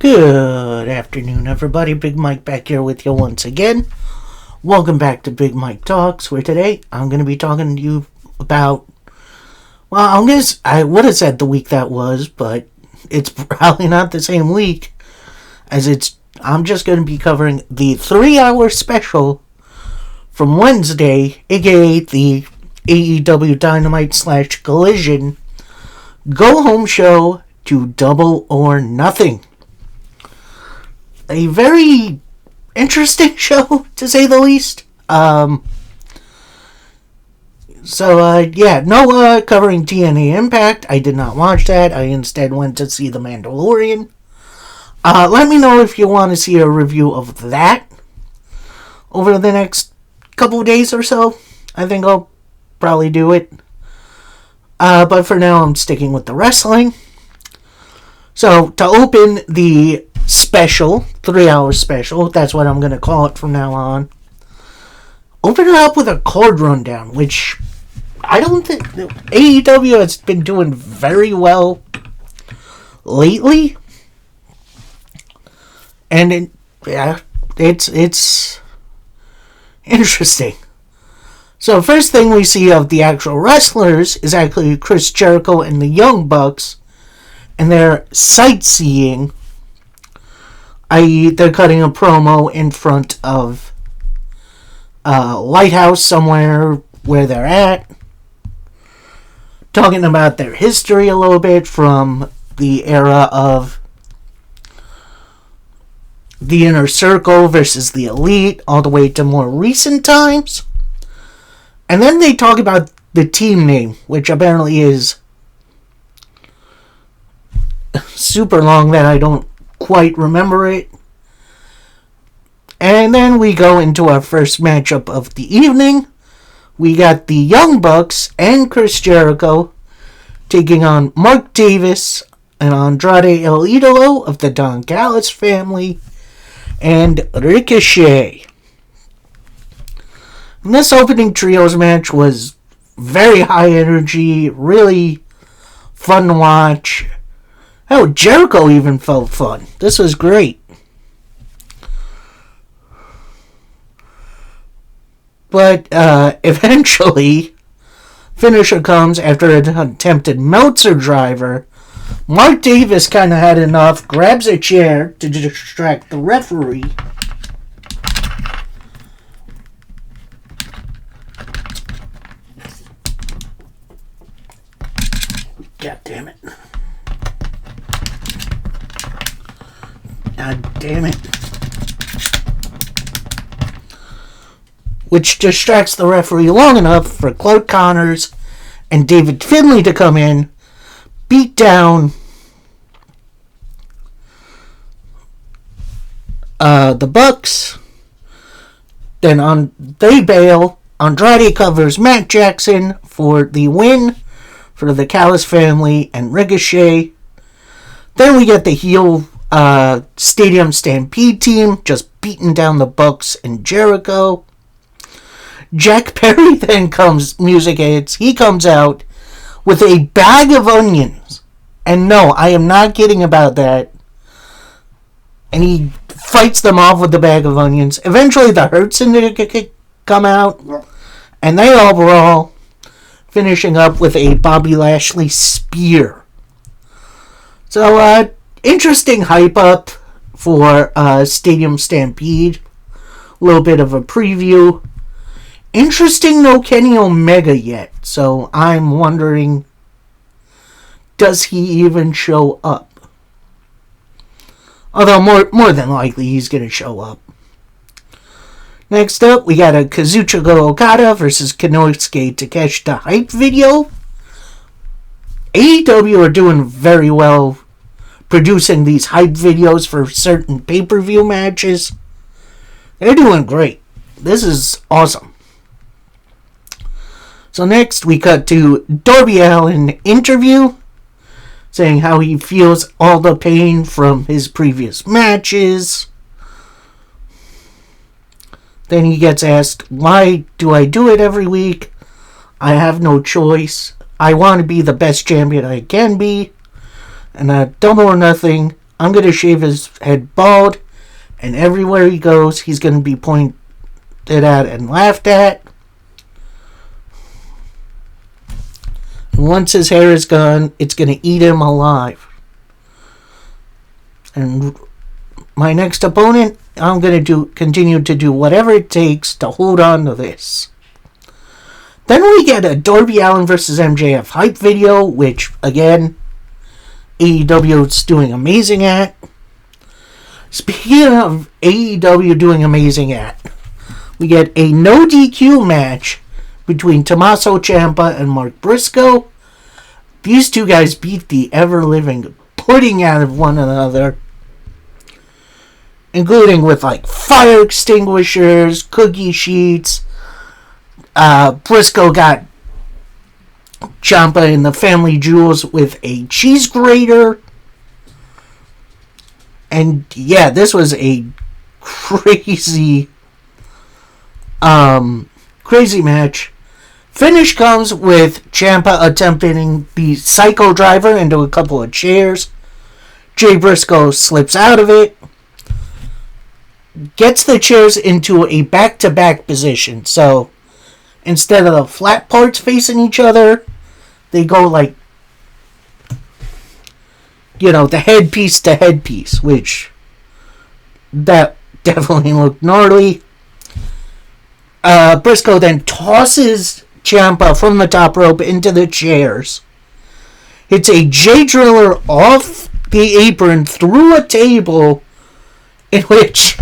Good afternoon, everybody. Big Mike back here with you once again. Welcome back to Big Mike Talks, where today I'm going to be talking to you about, well, I would have said the week that was, but it's probably not the same week, I'm just going to be covering the 3-hour special from Wednesday, aka the AEW Dynamite / Collision Go Home Show to Double or Nothing. A very interesting show, to say the least. No covering TNA Impact. I did not watch that. I instead went to see The Mandalorian. Let me know if you want to see a review of that over the next couple of days or so. I think I'll probably do it. But for now, I'm sticking with the wrestling. So, to open the special, 3-hour special, that's what I'm going to call it from now on, open it up with a card rundown, which I don't think AEW has been doing very well lately. And it's interesting. So first thing we see of the actual wrestlers is actually Chris Jericho and the Young Bucks, and they're sightseeing, i.e. they're cutting a promo in front of a lighthouse somewhere where they're at, talking about their history a little bit from the era of the Inner Circle versus the Elite, all the way to more recent times. And then they talk about the team name, which apparently is super long that I don't quite remember it. And then we go into our first matchup of the evening. We got the Young Bucks and Chris Jericho taking on Mark Davis and Andrade El Idolo of the Don Callis family and Ricochet. And this opening trios match was very high energy, really fun to watch. Oh, Jericho even felt fun. This was great. But eventually, finisher comes after an attempted Meltzer driver. Mark Davis kind of had enough, grabs a chair to distract the referee. God damn it. God damn it. Which distracts the referee long enough for Clark Connors and David Finlay to come in, beat down the Bucks. Then they bail. Andrade covers Matt Jackson for the win for the Callis family and Ricochet. Then we get the heel Stadium Stampede team just beating down the Bucks and Jericho. Jack Perry then comes, music hits, he comes out with a bag of onions. And no, I am not kidding about that. And he fights them off with the bag of onions. Eventually the Hurt Syndicate come out, and they all brawl, finishing up with a Bobby Lashley spear. So, interesting hype up for Stadium Stampede. A little bit of a preview. Interesting, no Kenny Omega yet. So, I'm wondering, does he even show up? Although, more than likely, he's going to show up. Next up, we got a Kazuchika Okada versus Konosuke Takeshita hype video. AEW are doing very well producing these hype videos for certain pay-per-view matches. They're doing great. This is awesome. So next, we cut to Darby Allin interview, saying how he feels all the pain from his previous matches. Then he gets asked, why do I do it every week? I have no choice. I want to be the best champion I can be. And Double or Nothing, I'm going to shave his head bald, and everywhere he goes, he's going to be pointed at and laughed at. And once his hair is gone, it's going to eat him alive. And my next opponent, I'm going to continue to do whatever it takes to hold on to this. Then we get a Darby Allin vs. MJF hype video, which, again, AEW is doing amazing at. Speaking of AEW doing amazing at, we get a no DQ match between Tommaso Ciampa and Mark Briscoe. These two guys beat the ever-living pudding out of one another, including with like fire extinguishers, cookie sheets. Briscoe got Ciampa in the family jewels with a cheese grater. And yeah, this was a crazy match. Finish comes with Ciampa attempting the Psycho Driver into a couple of chairs. Jay Briscoe slips out of it, gets the chairs into a back-to-back position. So instead of the flat parts facing each other, they go like, the headpiece to headpiece, which that definitely looked gnarly. Briscoe then tosses Ciampa from the top rope into the chairs. Hits a J-Driller off the apron through a table, in which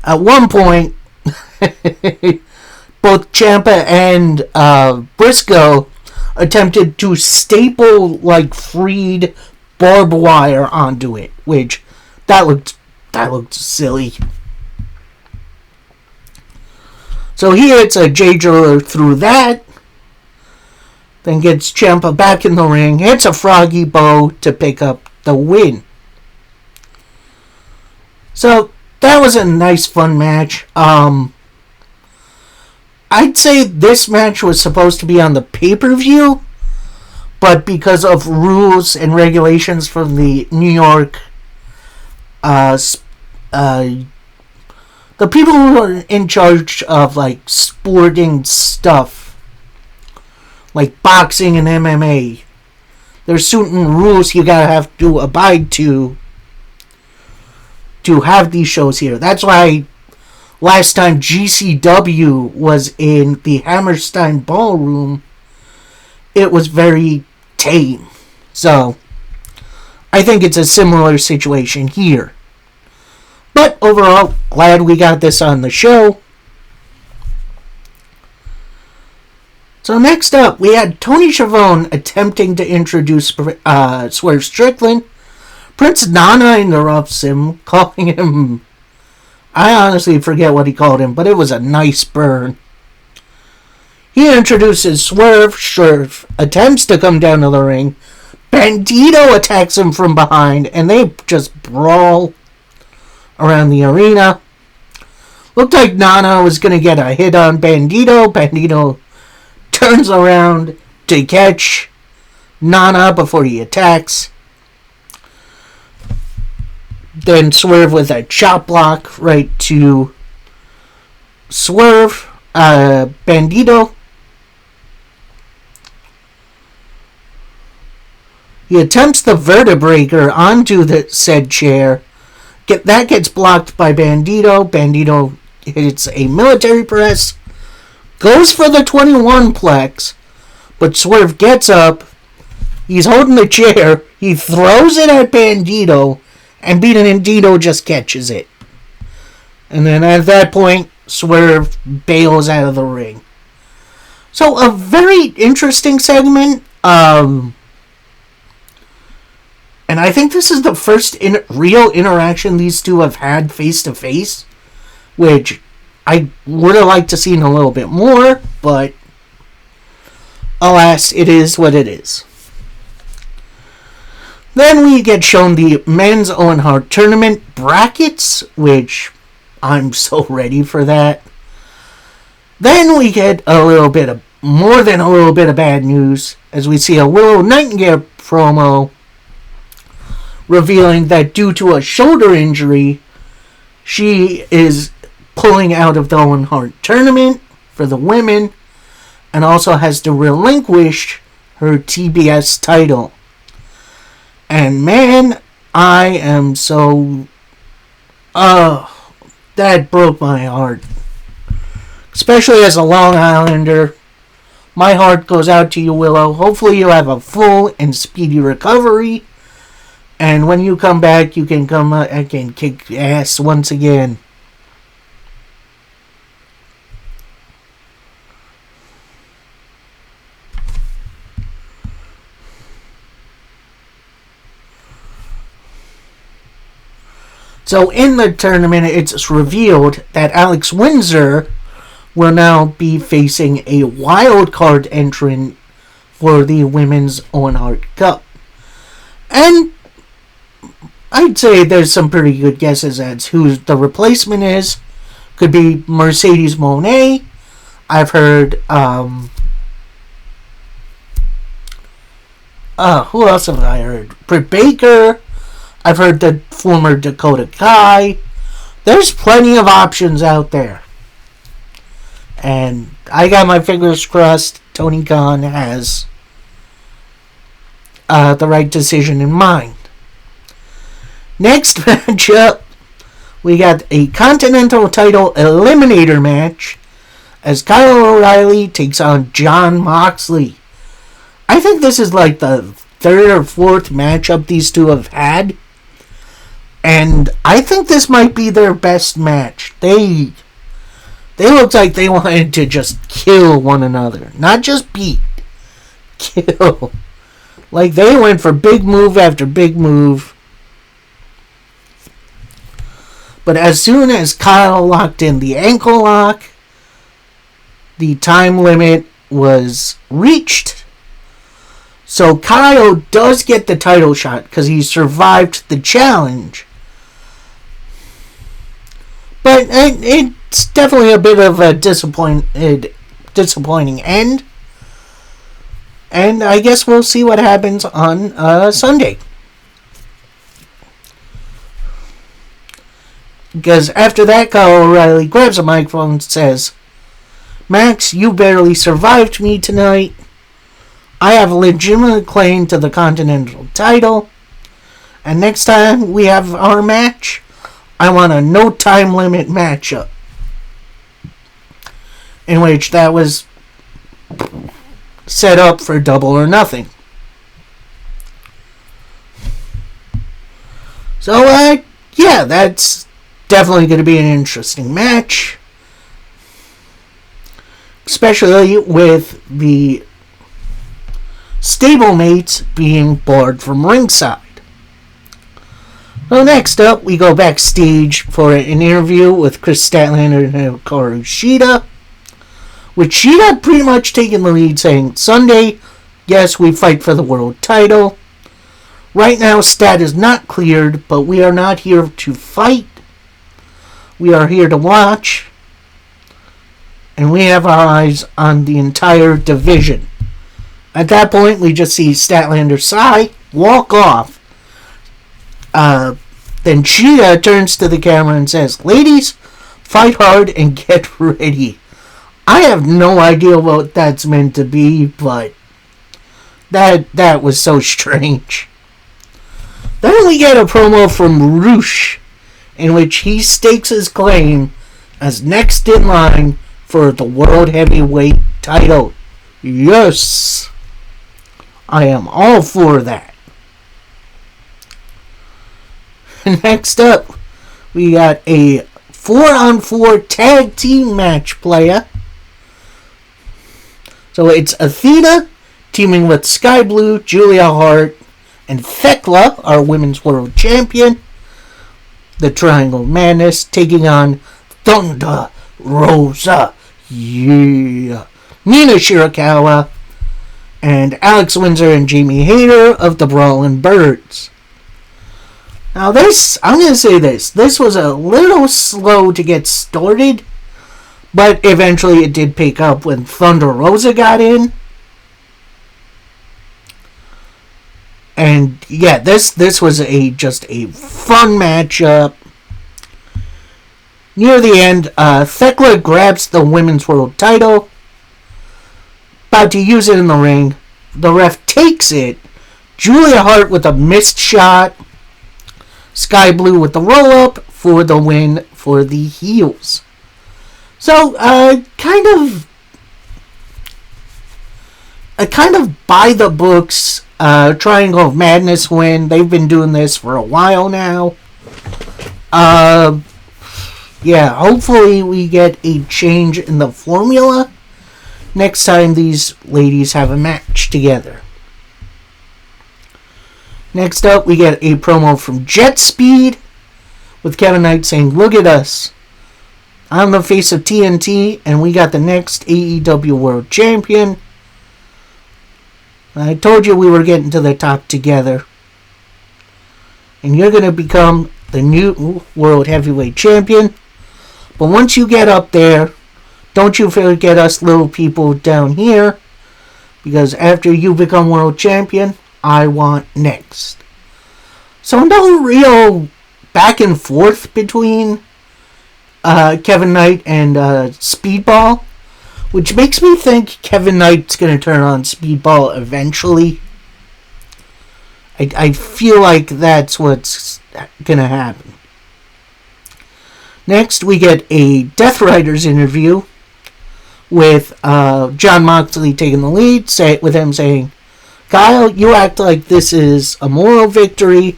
at one point both Ciampa and Briscoe attempted to staple freed barbed wire onto it, which that looked silly. So he hits a J-Driller through that, then gets Ciampa back in the ring, hits a froggy bow to pick up the win. So that was a nice, fun match. I'd say this match was supposed to be on the pay-per-view, but because of rules and regulations from the New York, the people who are in charge of sporting stuff, like boxing and MMA, there's certain rules you gotta have to abide to have these shows here. That's why last time GCW was in the Hammerstein Ballroom, it was very tame. So I think it's a similar situation here. But overall, glad we got this on the show. So next up, we had Tony Schiavone attempting to introduce Swerve Strickland. Prince Nana interrupts him, calling him... I honestly forget what he called him, but it was a nice burn. He introduces Swerve. Swerve attempts to come down to the ring. Bandito attacks him from behind, and they just brawl around the arena. Looked like Nana was going to get a hit on Bandito. Bandito turns around to catch Nana before he attacks. Then Swerve with a chop block right to Swerve. Bandito. He attempts the vertebraker onto the said chair. That gets blocked by Bandito. Bandito hits a military press. Goes for the 21 plex. But Swerve gets up. He's holding the chair. He throws it at Bandito. And Bandito just catches it. And then at that point, Swerve bails out of the ring. So a very interesting segment. And I think this is the first real interaction these two have had face-to-face, which I would have liked to see a little bit more, but alas, it is what it is. Then we get shown the men's Owen Hart tournament brackets, which I'm so ready for that. Then we get more than a little bit of bad news, as we see a Willow Nightingale promo revealing that due to a shoulder injury, she is pulling out of the Owen Hart tournament for the women and also has to relinquish her TBS title. And man, I am so... that broke my heart. Especially as a Long Islander. My heart goes out to you, Willow. Hopefully you have a full and speedy recovery. And when you come back, you can come and can kick ass once again. So in the tournament, it's revealed that Alex Windsor will now be facing a wild card entrant for the Women's Owen Hart Cup. And I'd say there's some pretty good guesses as who the replacement is. Could be Mercedes Moné. I've heard, who else have I heard? Britt Baker. I've heard the former Dakota Kai. There's plenty of options out there. And I got my fingers crossed Tony Khan has the right decision in mind. Next matchup, we got a Continental title eliminator match as Kyle O'Reilly takes on Jon Moxley. I think this is like the third or fourth matchup these two have had. And I think this might be their best match. They looked like they wanted to just kill one another. Not just beat. Kill. Like they went for big move after big move. But as soon as Kyle locked in the ankle lock, the time limit was reached. So Kyle does get the title shot because he survived the challenge. But it's definitely a bit of a disappointing end. And I guess we'll see what happens on Sunday. Because after that, Kyle O'Reilly grabs a microphone and says, "Max, you barely survived me tonight. I have a legitimate claim to the Continental title. And next time we have our match, I want a no time limit matchup." In which that was set up for Double or Nothing. So, yeah, that's definitely going to be an interesting match. Especially with the stablemates being barred from ringside. So next up, we go backstage for an interview with Chris Statlander and Hikaru Shida. With Shida pretty much taking the lead, saying, "Sunday, yes, we fight for the world title. Right now, Stat is not cleared, but we are not here to fight. We are here to watch. And we have our eyes on the entire division." At that point, we just see Statlander sigh, walk off. Then Shida turns to the camera and says, "Ladies, fight hard and get ready." I have no idea what that's meant to be, but that was so strange. Then we get a promo from Roosh, in which he stakes his claim as next in line for the World Heavyweight title. Yes, I am all for that. Next up, we got a 4-on-4 tag team match playa. So it's Athena teaming with Sky Blue, Julia Hart, and Thekla, our Women's World Champion. The Triangle Madness taking on Thunder Rosa. Yeah. Mina Shirakawa and Alex Windsor and Jamie Hayter of the Brawlin' Birds. Now this, I'm going to say this was a little slow to get started, but eventually it did pick up when Thunder Rosa got in. And yeah, this was just a fun matchup. Near the end, Thekla grabs the women's world title, about to use it in the ring. The ref takes it. Julia Hart with a missed shot. Sky Blue with the roll up for the win for the heels. So, kind of by the books Triangle of Madness win. They've been doing this for a while now. Yeah, hopefully we get a change in the formula next time these ladies have a match together. Next up, we get a promo from Jet Speed with Kevin Knight saying, "Look at us. I'm the face of TNT, and we got the next AEW World Champion. I told you we were getting to the top together. And you're going to become the new World Heavyweight Champion. But once you get up there, don't you forget us little people down here. Because after you become World Champion, I want next." So no real back and forth between Kevin Knight and Speedball, which makes me think Kevin Knight's going to turn on Speedball eventually. I feel like that's what's going to happen. Next, we get a Death Riders interview with Jon Moxley taking the lead, with him saying, "Kyle, you act like this is a moral victory.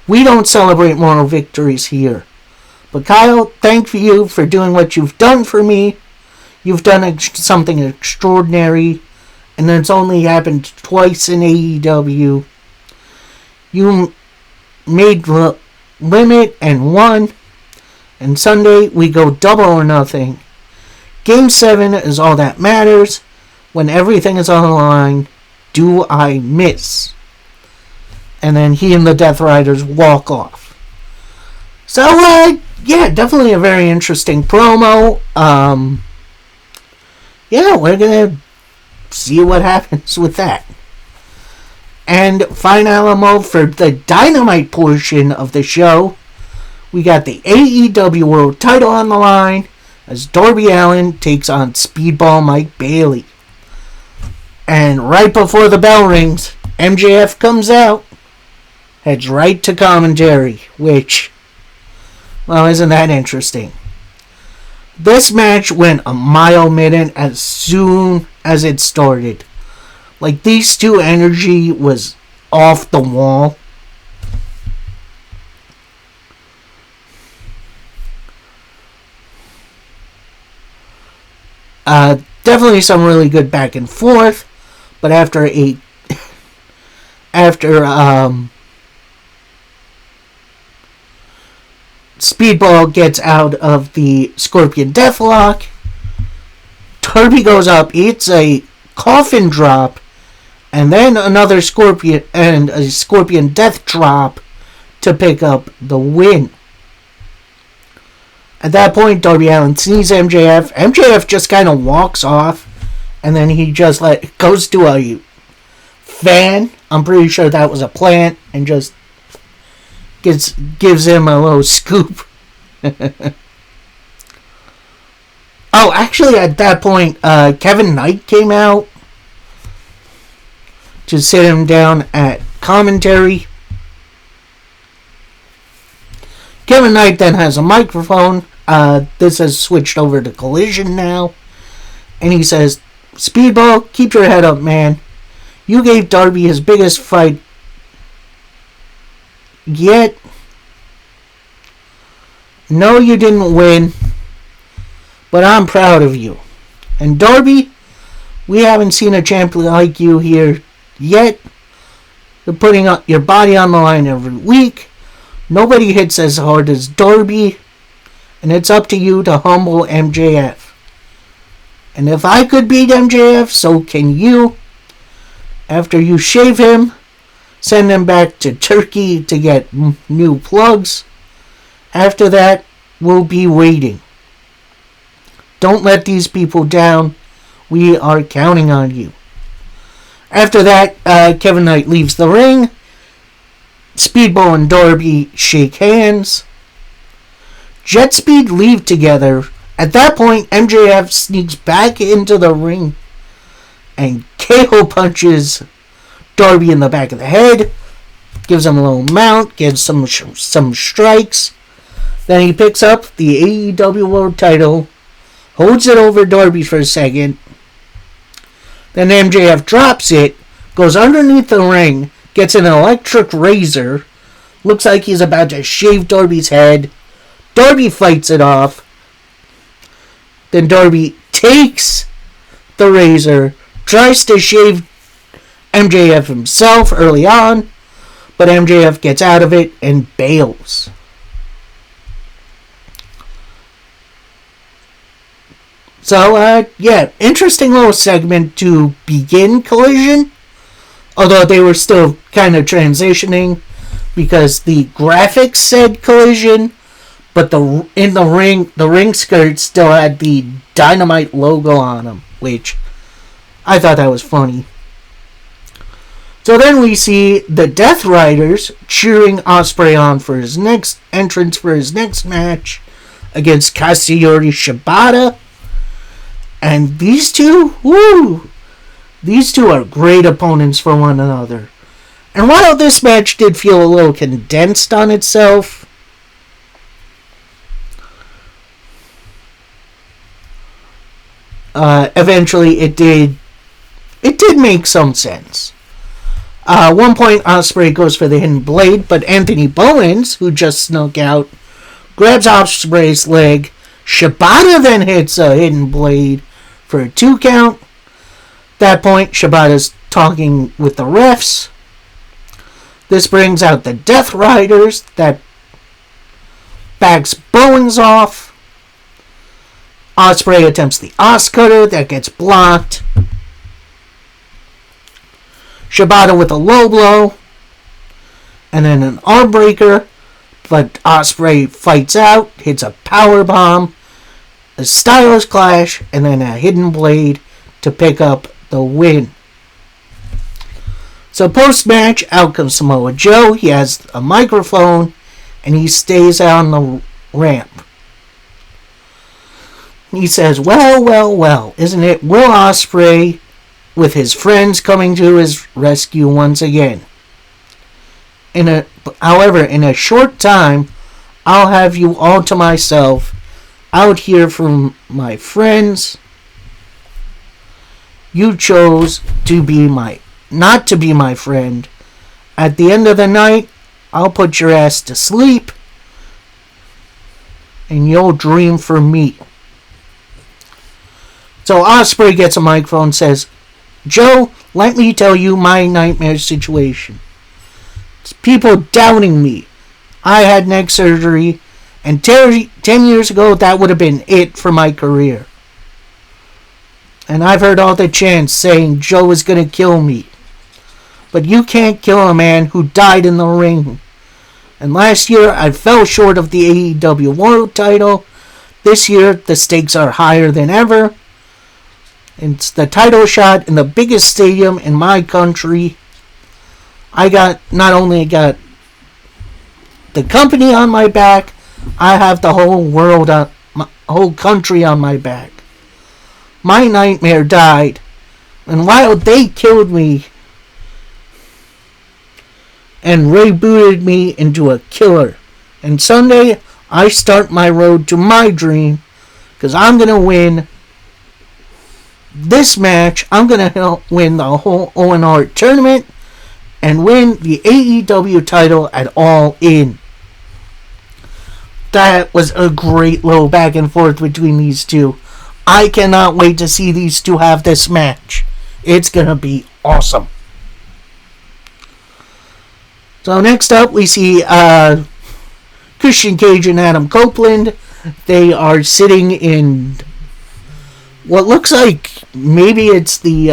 We don't celebrate moral victories here. But Kyle, thank you for doing what you've done for me. You've done something extraordinary, and it's only happened twice in AEW. You made the limit and won, and Sunday we go double or nothing. Game 7 is all that matters. When everything is on the line, do I miss?" And then he and the Death Riders walk off. So, yeah, definitely a very interesting promo. Yeah, we're going to see what happens with that. And finalimo for the Dynamite portion of the show, we got the AEW World title on the line as Darby Allin takes on Speedball Mike Bailey. And right before the bell rings, MJF comes out, heads right to commentary, which, well, isn't that interesting? This match went a mile a minute as soon as it started. Like, these two energy was off the wall. Definitely some really good back and forth, but after Speedball gets out of the Scorpion Deathlock, Darby goes up, eats a coffin drop, and then another Scorpion and a Scorpion Death drop to pick up the win. At that point, Darby Allin sees MJF. MJF just kind of walks off, and then he just goes to a fan. I'm pretty sure that was a plant, and just gives him a little scoop. Oh, actually, at that point, Kevin Knight came out to sit him down at commentary. Kevin Knight then has a microphone. This has switched over to Collision now. And he says, "Speedball, keep your head up, man. You gave Darby his biggest fight yet. No, you didn't win, but I'm proud of you. And Darby, we haven't seen a champion like you here yet. You're putting your body on the line every week. Nobody hits as hard as Darby, and it's up to you to humble MJF. And if I could beat MJF, so can you. After you shave him, send him back to Turkey to get new plugs. After that, we'll be waiting. Don't let these people down. We are counting on you." After that, Kevin Knight leaves the ring, Speedball and Darby shake hands. Jet Speed leave together. At that point, MJF sneaks back into the ring and KO punches Darby in the back of the head, gives him a little mount, gives some strikes. Then he picks up the AEW World title, holds it over Darby for a second. Then MJF drops it, goes underneath the ring, gets an electric razor, looks like he's about to shave Darby's head. Darby fights it off. Then Darby takes the razor, tries to shave MJF himself early on, but MJF gets out of it and bails. So, interesting little segment to begin Collision. Although they were still kind of transitioning because the graphics said Collision, but in the ring skirt still had the Dynamite logo on them, which I thought that was funny. So then we see the Death Riders cheering Ospreay on for his next entrance for his next match against Katsuyori Shibata. And these two, these two are great opponents for one another. And while this match did feel a little condensed on itself, eventually it did make some sense. At one point, Ospreay goes for the hidden blade, but Anthony Bowens, who just snuck out, grabs Ospreay's leg. Shibata then hits a hidden blade for a 2 count. At that point, Shibata's talking with the refs. This brings out the Death Riders that backs Bowens off. Ospreay attempts the Oscutter that gets blocked. Shibata with a low blow. And then an arm breaker. But Ospreay fights out, hits a power bomb, a Styles Clash, and then a hidden blade to pick up the win. So post-match, out comes Samoa Joe. He has a microphone, and he stays on the ramp. He says, well, isn't it Will Ospreay with his friends coming to his rescue once again? However, in a short time, I'll have you all to myself, out here from my friends. You chose not to be my friend. At the end of the night, I'll put your ass to sleep, and you'll dream for me. So Ospreay gets a microphone and says, Joe, let me tell you my nightmare situation. It's people doubting me. I had neck surgery, and 10 years ago, that would have been it for my career. And I've heard all the chants saying Joe was going to kill me. But you can't kill a man who died in the ring. And last year, I fell short of the AEW World title. This year, the stakes are higher than ever. It's the title shot in the biggest stadium in my country. Not only got the company on my back, I have the whole country on my back. My nightmare died, and while they killed me and rebooted me into a killer, and Sunday I start my road to my dream, because I'm going to win this match. I'm going to win the whole Owen Hart tournament and win the AEW title at All In. That was a great little back and forth between these two. I cannot wait to see these two have this match. It's going to be awesome. So next up we see Christian Cage and Adam Copeland. They are sitting in what looks like maybe it's the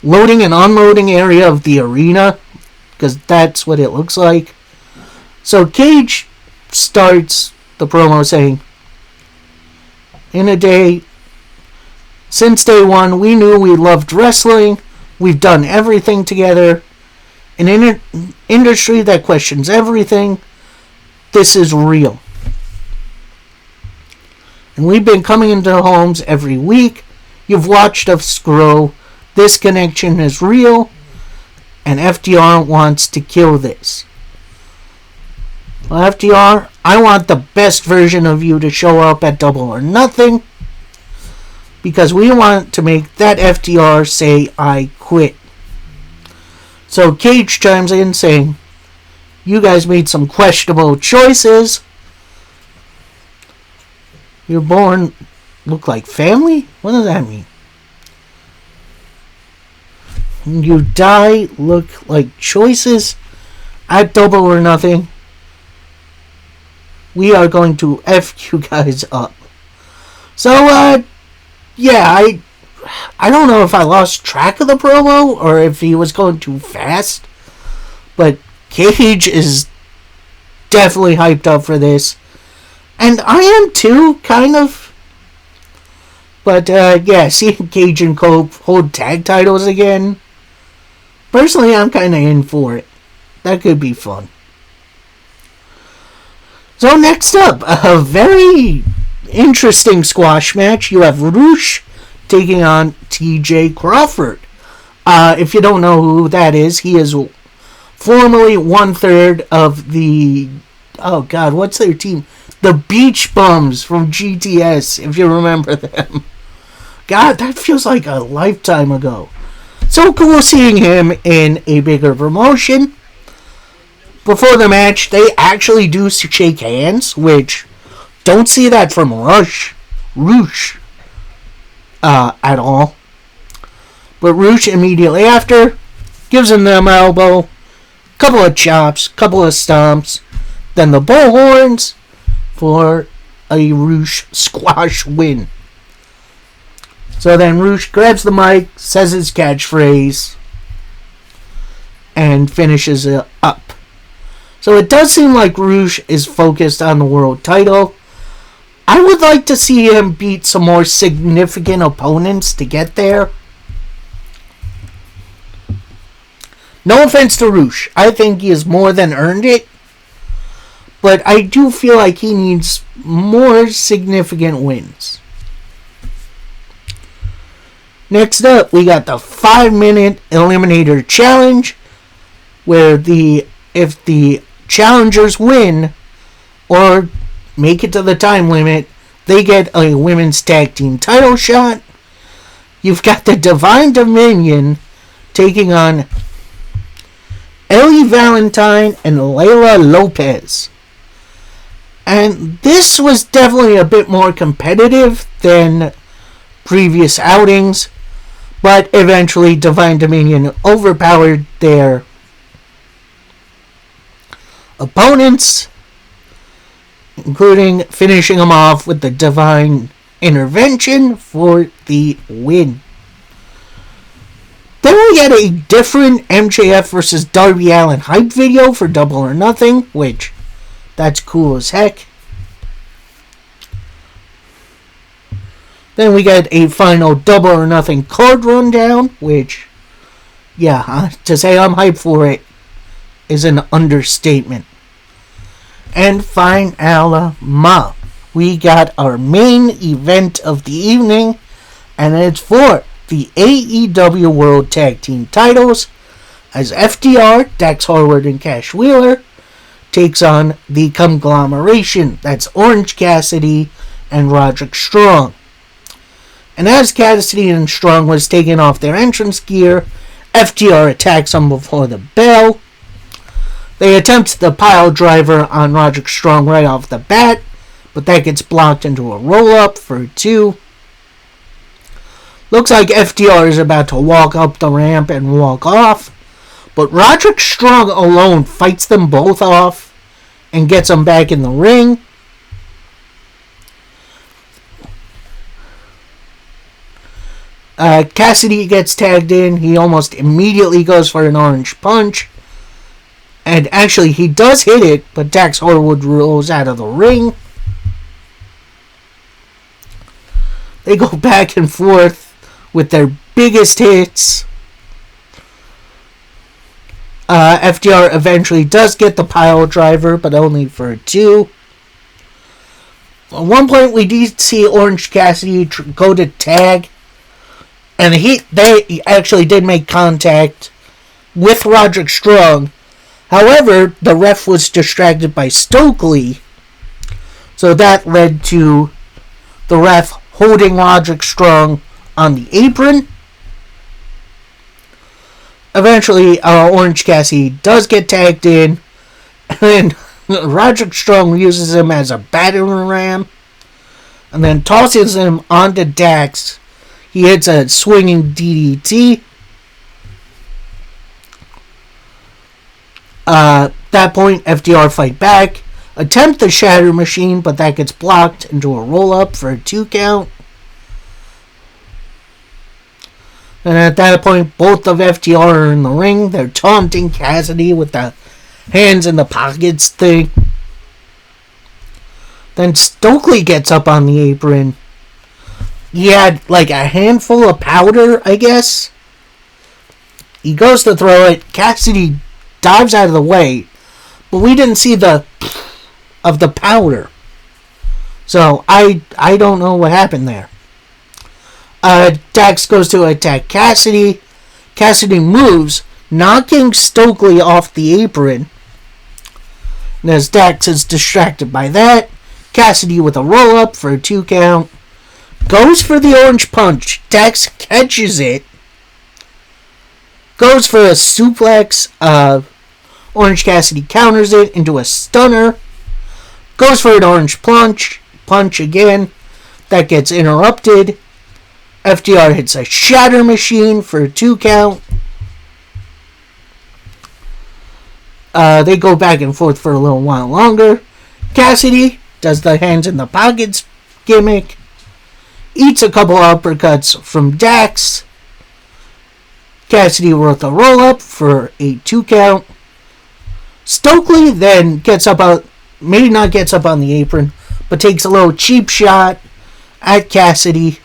loading and unloading area of the arena, because that's what it looks like. So Cage starts the promo saying, since day one, we knew we loved wrestling. We've done everything together. An industry that questions everything. This is real. And we've been coming into homes every week. You've watched us grow. This connection is real. And FDR wants to kill this. Well, FDR, I want the best version of you to show up at Double or Nothing. Because we want to make that FDR say, I quit. So Cage chimes in saying, you guys made some questionable choices. You're born look like family? What does that mean? You die look like choices at Double or Nothing. We are going to F you guys up. So, yeah, I don't know if I lost track of the promo or if he was going too fast. But Cage is definitely hyped up for this. And I am too, kind of. But, yeah, seeing Cage and Cope hold tag titles again. Personally, I'm kind of in for it. That could be fun. So next up, a very interesting squash match. You have Rush taking on TJ Crawford. If you don't know who that is, he is formerly 1/3 of the... Oh, God, what's their team? The Beach Bums from GTS, if you remember them. God, that feels like a lifetime ago. So cool seeing him in a bigger promotion. Before the match, they actually do shake hands, which don't see that from Rush at all. But Rush immediately after gives him the elbow, couple of chops, couple of stomps, then the bullhorns for a Rush squash win. So then Rush grabs the mic, says his catchphrase, and finishes it up. So it does seem like Rush is focused on the world title. I would like to see him beat some more significant opponents to get there. No offense to Rush. I think he has more than earned it. But I do feel like he needs more significant wins. Next up, we got the 5-minute Eliminator Challenge, where if the challengers win or make it to the time limit, they get a women's tag team title shot. You've got the Divine Dominion taking on Ellie Valentine and Layla Lopez. And this was definitely a bit more competitive than previous outings, but eventually Divine Dominion overpowered their opponents, including finishing them off with the Divine Intervention for the win. Then we get a different MJF versus Darby Allin hype video for Double or Nothing, which, that's cool as heck. Then we get a final Double or Nothing card rundown, which, yeah, to say I'm hyped for it is an understatement. And finally, we got our main event of the evening, and it's for the AEW World Tag Team titles, as FDR, Dax Harwood, and Cash Wheeler takes on the conglomeration. That's Orange Cassidy and Roderick Strong. And as Cassidy and Strong was taking off their entrance gear, FDR attacks them before the bell. They attempt the pile driver on Roderick Strong right off the bat, but that gets blocked into a roll-up for 2. Looks like FDR is about to walk up the ramp and walk off, but Roderick Strong alone fights them both off and gets them back in the ring. Cassidy gets tagged in. He almost immediately goes for an orange punch. And actually, he does hit it, but Dax Harwood rolls out of the ring. They go back and forth with their biggest hits. FDR eventually does get the pile driver, but only for 2. At one point, we did see Orange Cassidy go to tag, and they actually did make contact with Roderick Strong. However, the ref was distracted by Stokely, so that led to the ref holding Roderick Strong on the apron. Eventually, Orange Cassidy does get tagged in, and Roderick Strong uses him as a battering ram, and then tosses him onto Dax. He hits a swinging DDT. That point, FDR fight back, attempt the Shatter Machine, but that gets blocked into a roll-up for a 2 count. And at that point, both of FTR are in the ring. They're taunting Cassidy with the hands in the pockets thing. Then Stokely gets up on the apron. He had like a handful of powder, I guess. He goes to throw it. Cassidy dives out of the way. But we didn't see the of the powder. So I don't know what happened there. Dax goes to attack Cassidy. Cassidy moves, knocking Stokely off the apron. And as Dax is distracted by that, Cassidy with a roll-up for a 2 count. Goes for the orange punch. Dax catches it. Goes for a suplex. Orange Cassidy counters it into a stunner. Goes for an orange punch. Punch again. That gets interrupted. FDR hits a Shatter Machine for a 2 count. They go back and forth for a little while longer. Cassidy does the hands in the pockets gimmick. Eats a couple uppercuts from Dax. Cassidy with a roll-up for a 2 count. Stokely then gets up maybe not gets up on the apron, but takes a little cheap shot at Cassidy.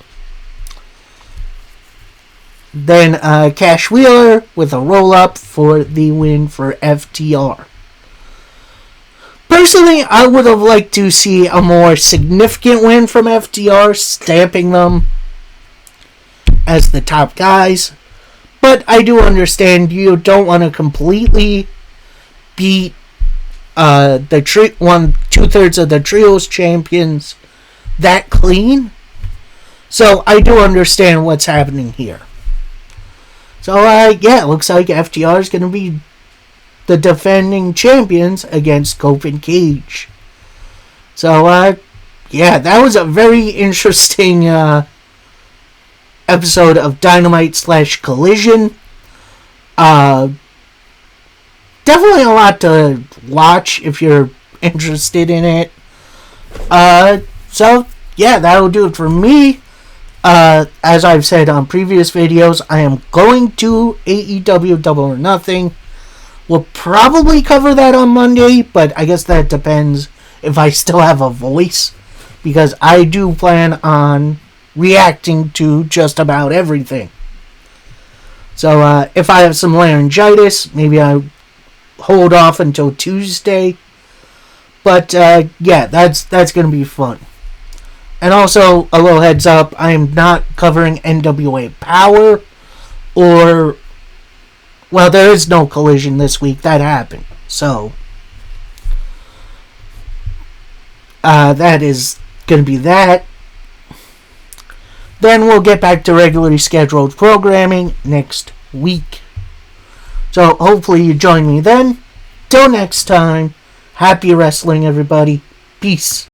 Then Cash Wheeler with a roll-up for the win for FTR. Personally, I would have liked to see a more significant win from FTR, stamping them as the top guys. But I do understand you don't want to completely beat the 2/3 of the Trios champions that clean. So I do understand what's happening here. So, it looks like FTR is going to be the defending champions against Cope and Cage. So, that was a very interesting episode of Dynamite / Collision. Definitely a lot to watch if you're interested in it. That'll do it for me. As I've said on previous videos, I am going to AEW Double or Nothing. We'll probably cover that on Monday, but I guess that depends if I still have a voice, because I do plan on reacting to just about everything. So, if I have some laryngitis, maybe I hold off until Tuesday. But, that's going to be fun. And also, a little heads up, I am not covering NWA Power or... Well, there is no Collision this week. That happened. So, that is going to be that. Then we'll get back to regularly scheduled programming next week. So, hopefully you join me then. Till next time, happy wrestling, everybody. Peace.